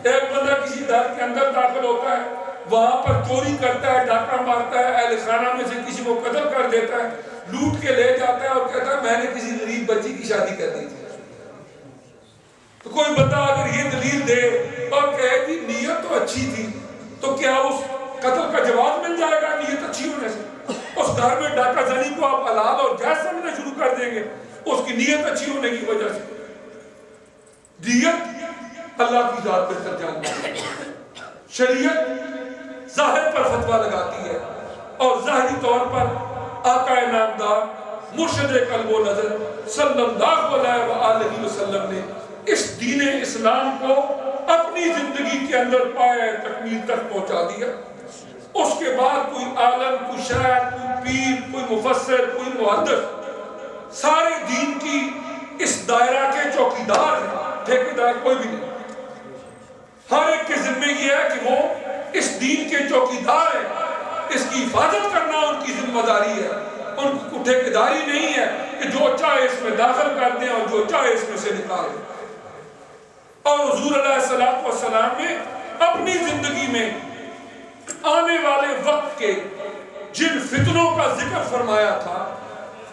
ایک بندہ کسی گھر کے اندر داخل ہوتا ہے، وہاں پر چوری کرتا ہے، ڈاکہ مارتا ہے، اہل خانہ میں سے کسی کو قتل کر دیتا ہے، لوٹ کے لے جاتا ہے اور کہتا ہے میں نے کسی غریب بچی کی شادی کر دی تھی۔ تو کوئی بندہ اگر یہ دلیل دے اور کہے کہ نیت تو اچھی تھی، تو کیا اس قتل کا جواب مل جائے گا نیت اچھی ہونے سے؟ اس گھر میں ڈاکہ زنی کو آپ حلال اور جائز سمجھنا شروع کر دیں گے اس کی نیت اچھی ہونے کی وجہ سے۔ نیت اللہ کی ذات بہتر جانتی ہے۔ شریعت ظاہر پر فتویٰ لگاتی ہے، اور ظاہری طور پر آقا نامدار مرشد قلب و نظر صلی اللہ علیہ وآلہ وسلم نے اس دین اسلام کو اپنی زندگی کے اندر پائے تکمیل تک پہنچا دیا۔ اس کے بعد کوئی عالم، کوئی شاعر، کوئی پیر، کوئی مفسر، کوئی محدث، سارے دین کی اس دائرہ کے چوکیدار ہیں، ٹھیکیدار کوئی بھی نہیں۔ ہر ایک کے ذمہ یہ ہے کہ وہ اس دین کے چوکیدار ہیں، اس کی حفاظت کرنا ان کی ذمہ داری ہے، ان کو ٹھیکیداری نہیں ہے کہ جو چاہے اس میں داخل کر دیں اور جو چاہے اس میں سے نکال دیں۔ اور حضور علیہ السلام نے اپنی زندگی میں آنے والے وقت کے جن فتنوں کا ذکر فرمایا تھا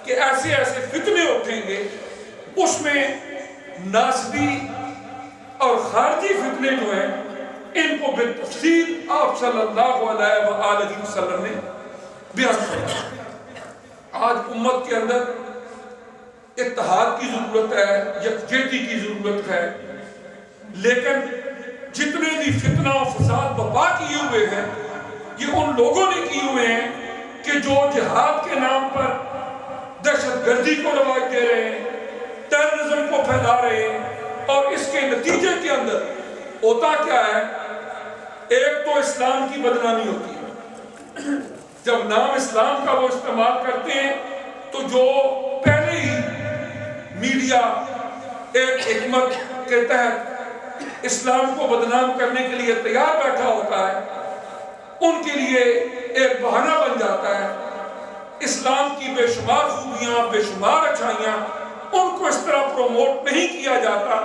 کہ ایسے ایسے فتنے اٹھیں گے، اس میں ناسبی اور خارجی فتنے جو ہیں ان کو بالتفصیل آپ صلی اللہ علیہ وآلہ وسلم نے بیان کیا۔ آج امت کے اندر اتحاد کی ضرورت ہے، یکجہتی کی ضرورت ہے، لیکن جتنے بھی فتنہ و فساد برپا کیے ہوئے ہیں یہ ان لوگوں نے کیے ہوئے ہیں کہ جو جہاد کے نام پر دہشت گردی کو رواج دے رہے ہیں، ٹیررزم کو پھیلا رہے ہیں، اور اس کے نتیجے کے اندر ہوتا کیا ہے؟ ایک تو اسلام کی بدنامی ہوتی ہے، جب نام اسلام کا وہ استعمال کرتے ہیں تو جو پہلے ہی میڈیا ایک حکمت کے تحت اسلام کو بدنام کرنے کے لیے تیار بیٹھا ہوتا ہے، ان کے لیے ایک بہانہ بن جاتا ہے۔ اسلام کی بے شمار خوبیاں، بے شمار اچھائیاں، ان کو اس طرح پروموٹ نہیں کیا جاتا،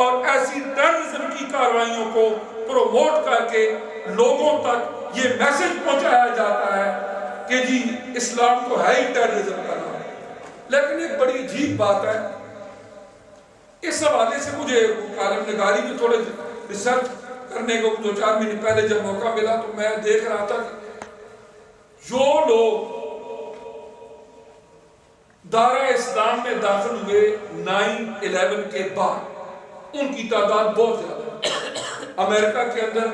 اور ایسی ٹیررزم کی کاروائیوں کو پروموٹ کر کے لوگوں تک یہ میسج پہنچایا جاتا ہے کہ جی اسلام تو ہے ہی ٹیررزم کا نام۔ لیکن ایک بڑی عجیب بات ہے، اس حوالے سے مجھے کالم نگاری میں تھوڑے ریسرچ کرنے کو 2-4 مہینے پہلے جب موقع ملا تو میں دیکھ رہا تھا کہ جو لوگ دارہ اسلام میں داخل ہوئے 9/11 کے بعد ان کی تعداد بہت زیادہ ہے، امریکہ کے اندر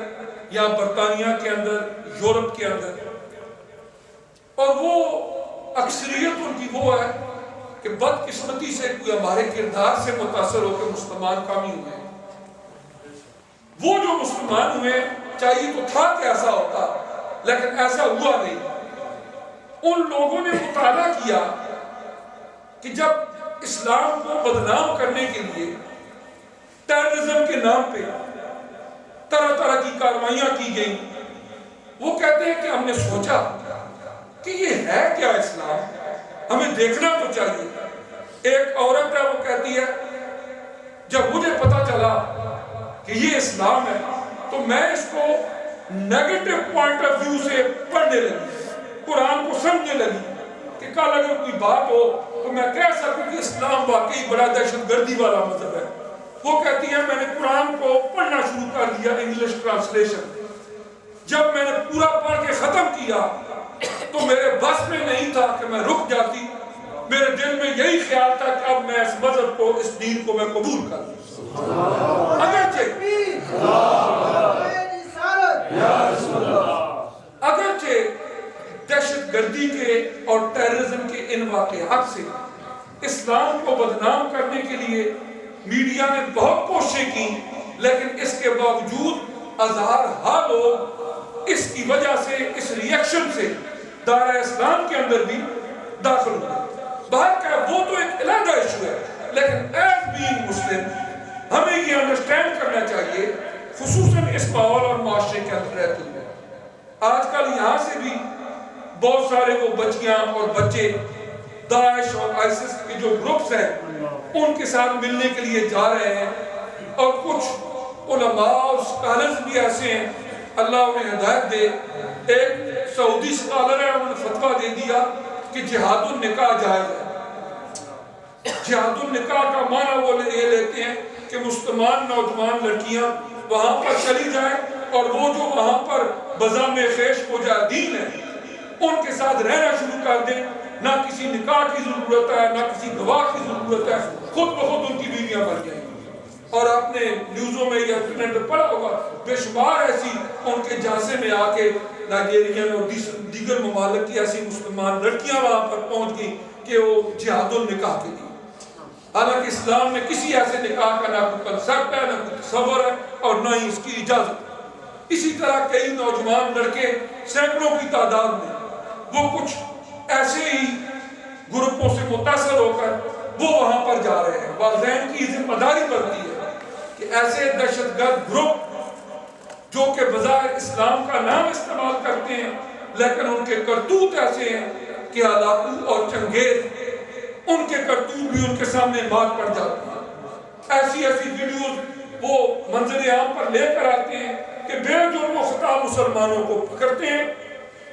یا برطانیہ کے اندر، یورپ کے اندر، اور وہ اکثریت ان کی وہ ہے کہ بدقسمتی سے کوئی ہمارے کردار سے متاثر ہو کے مسلمان کم ہی ہوئے ہیں۔ وہ جو مسلمان ہوئے چاہیے تو تھا کہ ایسا ہوتا، لیکن ایسا ہوا نہیں۔ ان لوگوں نے مطالعہ کیا کہ جب اسلام کو بدنام کرنے کے لیے ٹیررزم کے نام پہ طرح طرح کی کارروائیاں کی گئیں، وہ کہتے ہیں کہ ہم نے سوچا کہ یہ ہے کیا اسلام، ہمیں دیکھنا تو چاہیے۔ ایک عورت ہے، وہ کہتی ہے جب مجھے پتا چلا کہ یہ اسلام ہے تو میں اس کو نیگیٹو پوائنٹ آف ویو سے پڑھنے لگی، قرآن کو سمجھنے لگی کہ کل اگر کوئی بات ہو تو میں کہہ سکوں کہ اسلام واقعی بڑا دہشت گردی والا مذہب ہے۔ وہ کہتی ہے میں نے قرآن کو پڑھنا شروع کر دیا انگلش ٹرانسلیشن، جب میں نے پورا پڑھ کے ختم کیا تو میرے بس میں نہیں تھا کہ میں رک جاتی، میرے دل میں یہی خیال تھا کہ اب میں اس مذہب کو، اس دین کو میں قبول کر لوں۔ اگرچہ دہشت گردی کے اور ٹیررزم کے ان واقعات سے اسلام کو بدنام کرنے کے لیے میڈیا نے بہت کوششیں کی، لیکن اس کے باوجود ہزارہا لوگ اس کی وجہ سے، اس ریئیکشن سے دارہ اسلام کے اندر بھی داخل ہوئے۔ باہر کا وہ تو ایک علیحدہ ایشو ہے، لیکن ایز بینگ مسلم ہمیں یہ انڈرسٹینڈ کرنا چاہیے، خصوصاً اس ماحول اور معاشرے کے اندر رہتے ہوئے۔ آج کل یہاں سے بھی بہت سارے وہ بچیاں اور بچے داعش اور آئیسس کے جو گروپس ہیں ان کے ساتھ ملنے کے لیے جا رہے ہیں، اور کچھ علماء اور سکالرز بھی ایسے ہیں، اللہ انہیں ہدایت دے۔ ایک سعودی سکالر ہے، انہوں نے فتویٰ دے دیا کہ جہاد النکاح جائز ہے۔ جہاد النکاح کا معنی وہ یہ لیتے ہیں کہ مسلمان نوجوان لڑکیاں وہاں پر چلی جائیں اور وہ جو وہاں پر بزام خیش مجاہدین ہیں ان کے ساتھ رہنا شروع کر دیں، نہ کسی نکاح کی ضرورت ہے، نہ کسی گواہ کی ضرورت ہے، خود بخود ان کی بیویاں بن جائیں۔ اور آپ نے نیوزوں میں یا انٹرنیٹ پہ پڑھا ہوگا، بے شمار ایسی ان کے جھانسے میں آ کے نائجیریا میں اور دیگر ممالک کی ایسی مسلمان لڑکیاں وہاں پر پہنچ گئی کہ وہ جہاد النکاح کے لیے، حالانکہ اسلام میں کسی ایسے نکاح کا نہ کوئی کنسپٹ ہے، نہ کوئی تصور ہے، اور نہ ہی اس کی اجازت۔ اسی طرح کئی نوجوان لڑکے سینکڑوں کی تعداد میں وہ کچھ ایسے ہی گروپوں سے متاثر ہو کر وہ وہاں پر جا رہے ہیں۔ والدین کی ذمہ داری بنتی ہے کہ ایسے دہشت گرد گروپ جو کہ بظاہر اسلام کا نام استعمال کرتے ہیں لیکن ان کے کرتوت ایسے ہیں کہ ہلاکو اور چنگیز، ان کے کرتوت بھی ان کے سامنے مات پڑ جاتی ہے۔ ایسی ایسی ویڈیوز وہ منظر عام پر لے کر آتے ہیں کہ بے جرم و خطا مسلمانوں کو پکڑتے ہیں،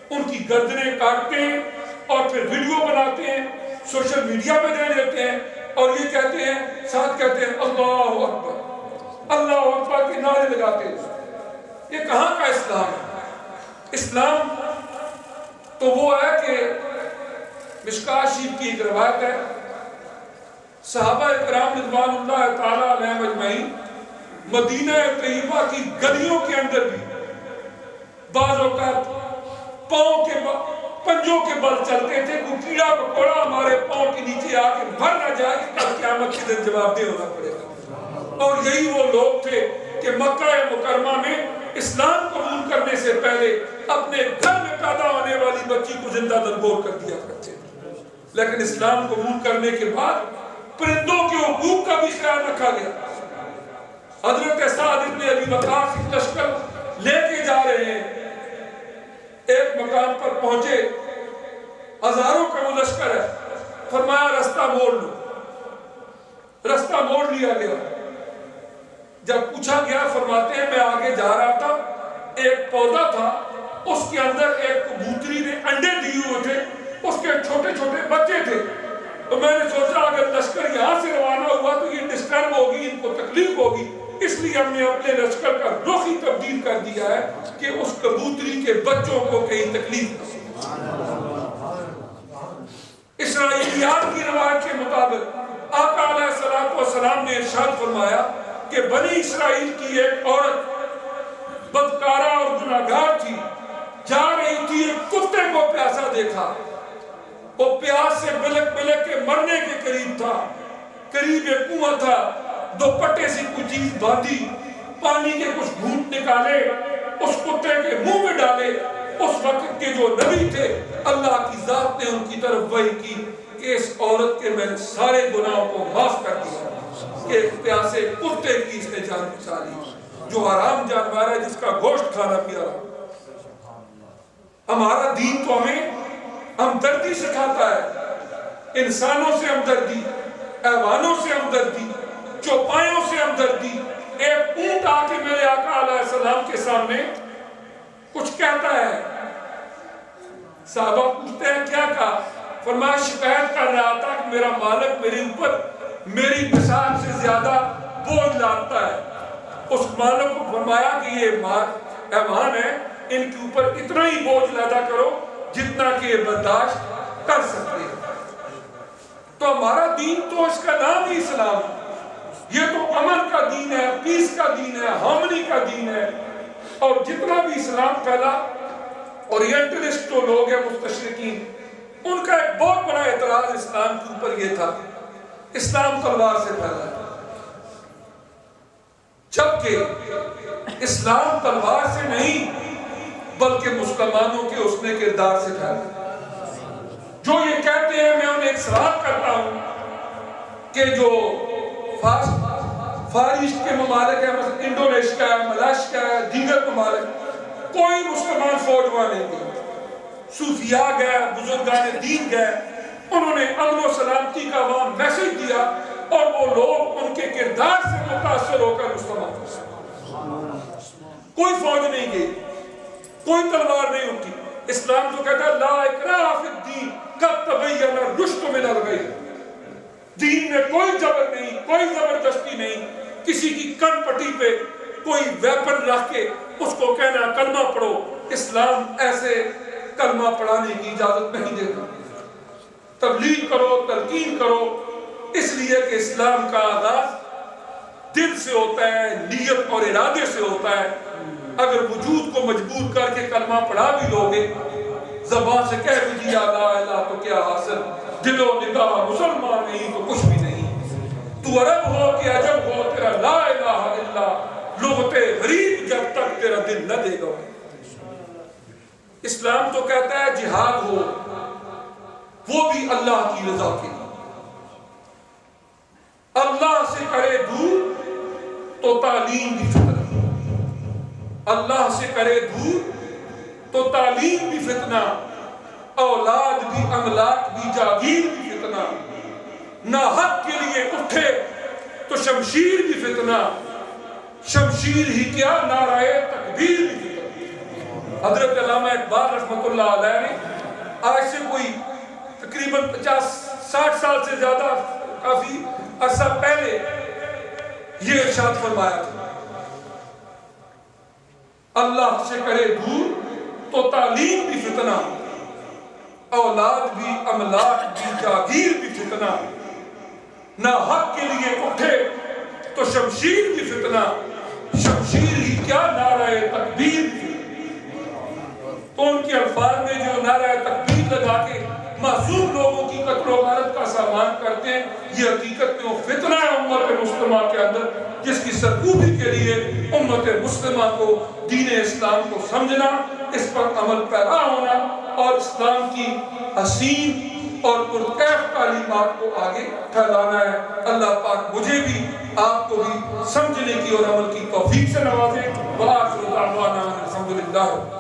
ان کی گردنیں کاٹتے ہیں اور پھر ویڈیو بناتے ہیں، سوشل میڈیا پہ دے دیتے ہیں، اور یہ کہتے ہیں، ساتھ کہتے ہیں اللہ اکبر، اللہ اکبر کے نعرے لگاتے ہیں۔ یہ کہاں کا اسلام ہے؟ اسلام تو وہ ہے کہ مشکاہ شریف کی ایک روایت ہے، صحابہ کرام رضوان اللہ تعالیٰ علیہم اجمعین مدینہ طیبہ کی گلیوں کے اندر بھی بعض اوقات پاؤں کے پنجوں کے بل چلتے تھے، کوئی کیڑا مکوڑا ہمارے پاؤں کے نیچے آ کے بھر نہ جائے کہ کل قیامت کے دن جواب دہ ہونا پڑے گا۔ اور یہی وہ لوگ تھے کہ مکہ مکرمہ میں اسلام قبول کرنے سے پہلے اپنے گھر میں پیدا ہونے والی بچی کو زندہ درگور کر دیا کرتے تھے، لیکن اسلام قبول کرنے کے بعد پرندوں کے حقوق کا بھی خیال رکھا گیا۔ حضرت سعد ابن ابی وقاص ایک لشکر لے کے جا رہے ہیں، ایک مقام پر پہنچے، ہزاروں کا وہ لشکر ہے، فرمایا رستہ موڑ لو، رستہ موڑ لیا گیا۔ جب پوچھا گیا فرماتے ہیں میں آگے جا رہا تھا، ایک پودا تھا، اس کے اندر ایک کبوتری نے انڈے دیے ہوئے تھے، اس کے چھوٹے چھوٹے بچے تھے، تو میں نے سوچا اگر لشکر یہاں سے روانہ ہوا تو یہ ڈسٹرب ہوگی، ان کو تکلیف ہوگی، اس لیے ہم نے اپنے لشکر کا رخ ہی تبدیل کر دیا ہے کہ اس کبوتری کے بچوں کو کہیں تکلیف نہ ہو۔ اسرائیلیات کی روایت کے مطابق آقا علیہ الصلوۃ والسلام نے ارشاد فرمایا کہ بنی اسرائیل کی ایک عورت بدکارہ اور گناہگار تھی، جا رہی تھی، ایک کتے کو پیاسا دیکھا، وہ پیاس سے بلک بلک کے مرنے کے قریب تھا، قریب ایک کنواں تھا، دو پٹے سے کچھ چیز باندھی، پانی کے کچھ گھونٹ نکالے، اس کتے کے منہ میں ڈالے۔ اس وقت کے جو نبی تھے اللہ کی ذات نے ان کی طرف وحی کی کہ اس عورت کے میں نے سارے گناہوں کو معاف کر دیا کہ ایک پیاسے کتے کی اس نے جان بچا لی، جو حرام جانور ہے جس کا گوشت کھانا پیا۔ ہمارا دین تو ہمیں ہمدردی سکھاتا ہے، انسانوں سے ہمدردی، حیوانوں سے ہمدردی، چوپایوں سے ہمدردی۔ ایک اونٹ آ کے میرے آقا علیہ السلام کے سامنے کچھ کہتا ہے، صحابہ پوچھتے ہیں کیا کہا؟ فرمایا شکایت کر رہا تھا کہ میرا مالک میرے اوپر میری بساط سے زیادہ بوجھ لاتا ہے۔ اس مالک کو فرمایا کہ یہ حیوان ہے، ان کے اوپر اتنا ہی بوجھ لادا کرو جتنا کہ یہ برداشت کر سکتے ہیں۔ تو ہمارا دین تو اس کا نام ہی اسلام ہے، یہ تو امن کا دین ہے، پیس کا دین ہے، ہارمنی کا دین ہے۔ اور جتنا بھی اسلام پھیلا، اورینٹلسٹ جو لوگ ہیں مستشرقین، ان کا ایک بہت بڑا اعتراض اسلام کے اوپر یہ تھا، اسلام تلوار سے پھیلا ہے، جبکہ اسلام تلوار سے نہیں بلکہ مسلمانوں کے حسن کردار سے پھیلا۔ جو یہ کہتے ہیں، میں انہیں ایک سوال کرتا ہوں کہ جو فارس کے ممالک ہیں، مثلا انڈونیشیا ہے، ملائیشیا ہے، دیگر ممالک، کوئی مسلمان فوج وہاں نہیں گئی، صوفیاء گئے، بزرگان دین گئے، انہوں نے امن و سلامتی کا وہاں میسج دیا، اور وہ لوگ ان کے کردار سے متاثر ہو کر مسلمان ہوئے۔ کوئی فوج نہیں گئی، کوئی تلوار نہیں اٹھی۔ اسلام تو کہتا ہے لا اکراہ فی الدین قد تبین الرشد من الغی، دین میں کوئی جبر نہیں، کوئی زبردستی نہیں، کسی کی کن پٹی پہ کوئی ویپن رکھ کے اس کو کہنا کلمہ پڑھو۔ اسلام ایسے کلمہ پڑھانے کی اجازت نہیں دیتا۔ تبلیغ کرو، تلقین کرو، اس لیے کہ اسلام کا آغاز دل سے ہوتا ہے، نیت اور ارادے سے ہوتا ہے۔ اگر وجود کو مجبور کر کے کلمہ پڑھا بھی لوگے، زبان سے کہہ بھی دیا لا الہ تو کیا حاصل، دل و نگاہ مسلمان نہیں تو کچھ بھی نہیں۔ تو عرب ہو کہ عجب ہو، تیرا لا الہ الا لغت غریب جب تک تیرا دل نہ دے گا۔ اسلام تو کہتا ہے جہاد ہو، وہ بھی اللہ کی رضا کے لیے، اللہ سے کرے دور تو تعلیم بھی فتنہ، اللہ سے کرے دور تو تعلیم بھی فتنہ، اولاد بھی، املاک بھی، جاگیر بھی فتنہ، نہ حق کے لیے اٹھے تو شمشیر بھی فتنہ، شمشیر ہی کیا نعرہ تکبیر بھی فتنہ۔ حضرت علامہ اقبال رحمۃ اللہ علیہ نے آج سے کوئی تقریباً 50-60 سال سے زیادہ کافی عرصہ پہلے یہ ارشاد فرمایا تھا، اللہ سے کرے دور تو تعلیم بھی فتنہ، اولاد بھی، املاک بھی، جاگیر بھی فتنہ، نہ حق کے لیے اٹھے تو شمشیر بھی فتنہ، شمشیر ہی کیا نعرہ تکبیر بھی فتنہ۔ تو ان کے الفاظ میں جو نعرہ تکبیر لگا کے معصوم لوگوں کی قتل و غارت کا سامان کرتے ہیں، یہ حقیقت میں وہ فتنہ ہے امت مسلمہ کے اندر، جس کی سرکوبی کے لیے امت مسلمہ کو دین اسلام کو سمجھنا، اس پر عمل پیرا ہونا اور اسلام کی حسین اور پرکیف تعلیمات کو آگے پھیلانا ہے۔ اللہ پاک مجھے بھی آپ کو بھی سمجھنے کی اور عمل کی توفیق سے نوازے۔ وآخر دعوانا الحمدللہ۔